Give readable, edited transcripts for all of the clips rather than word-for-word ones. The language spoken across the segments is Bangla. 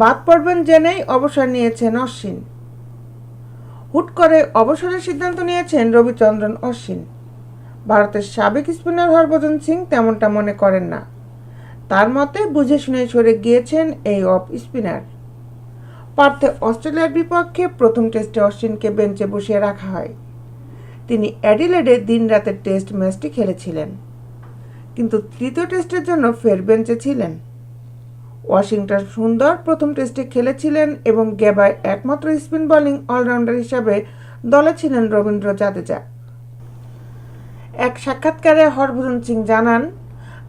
বাদ পড়বেন জেনেই অবসর নিয়েছেন অশ্বিন। হুট করে অবসরের সিদ্ধান্ত নিয়েছেন রবিচন্দ্রন অশ্বিন। ভারতের সাবেক স্পিনার হরভজন সিং তেমনটা মনে করেন না। তার মতে বুঝে শুনে সরে গিয়েছেন এই অফ স্পিনার। পার্থে অস্ট্রেলিয়ার বিপক্ষে প্রথম টেস্টে অশ্বিনকে বেঞ্চে বসিয়ে রাখা হয়। তিনি অ্যাডিলেডে দিন রাতের টেস্ট ম্যাচটি খেলেছিলেন, কিন্তু তৃতীয় টেস্টের জন্য ফের বেঞ্চে ছিলেন। ওয়াশিংটন সুন্দর প্রথম টেস্টে খেলেছিলেন এবং গেবায় একমাত্র স্পিন বোলিং অলরাউন্ডার হিসাবে দলে ছিলেন রবীন্দ্র জাদেজা। এক সাক্ষাৎকারে হরভজন সিং জানান,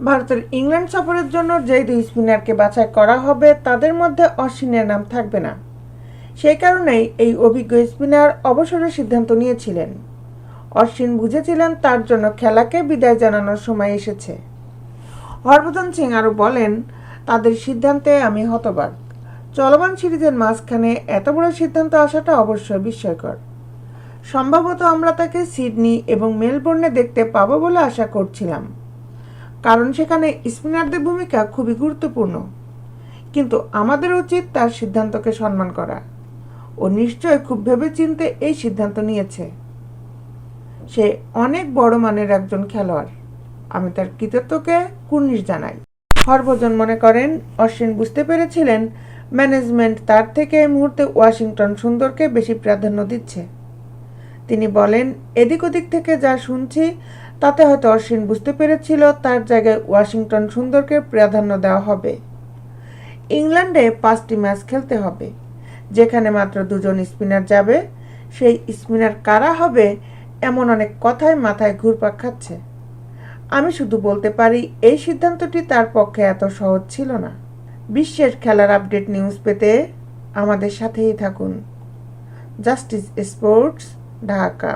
ভারতের ইংল্যান্ড সফরের জন্য যেই দুই স্পিনারকে বাছাই করা হবে তাদের মধ্যে অশ্বিনের নাম থাকবে না। সেই কারণেই এই অভিজ্ঞ স্পিনার অবসরের সিদ্ধান্ত নিয়েছিলেন। অশ্বিন বুঝেছিলেন তার জন্য খেলাকে বিদায় জানানোর সময় এসেছে। হরভজন সিং আরও বলেন, তাদের সিদ্ধান্তে আমি হতবাক। চলমান সিরিজের মাঝখানে এত বড় সিদ্ধান্ত আসাটা অবশ্যই বিস্ময়কর। সম্ভবত আমরা তাকে সিডনি এবং মেলবোর্নে দেখতে পাবো বলে আশা করছিলাম, কারণ সেখানে স্পিনারদের ভূমিকা খুবই গুরুত্বপূর্ণ। কিন্তু আমাদের উচিত তার সিদ্ধান্তকে সম্মান করা। ও নিশ্চয় খুব ভেবেচিন্তে এই সিদ্ধান্ত নিয়েছে। সে অনেক বড় মানের একজন খেলোয়াড়। আমি তার কৃতিত্বকে কুর্নিশ জানাই। হরভজন মনে করেন, অশ্বিন বুঝতে পেরেছিলেন ম্যানেজমেন্ট তার থেকে এই মুহূর্তে ওয়াশিংটন সুন্দরকে বেশি প্রাধান্য দিচ্ছে। তিনি বলেন, এদিক ওদিক থেকে যা শুনছি তাতে হয়তো অশ্বিন বুঝতে পেরেছিল তার জায়গায় ওয়াশিংটন সুন্দরকে প্রাধান্য দেওয়া হবে। ইংল্যান্ডে 5টি ম্যাচ খেলতে হবে, যেখানে মাত্র 2জন স্পিনার যাবে। সেই স্পিনার কারা হবে এমন অনেক কথাই মাথায় ঘুরপাক খাচ্ছে। আমি শুধু বলতে পারি এই সিদ্ধান্তটি তার পক্ষে এত সহজ ছিল না। বিশ্বের খেলার আপডেট নিউজ পেতে আমাদের সাথেই থাকুন। Justice sports, Dhaka.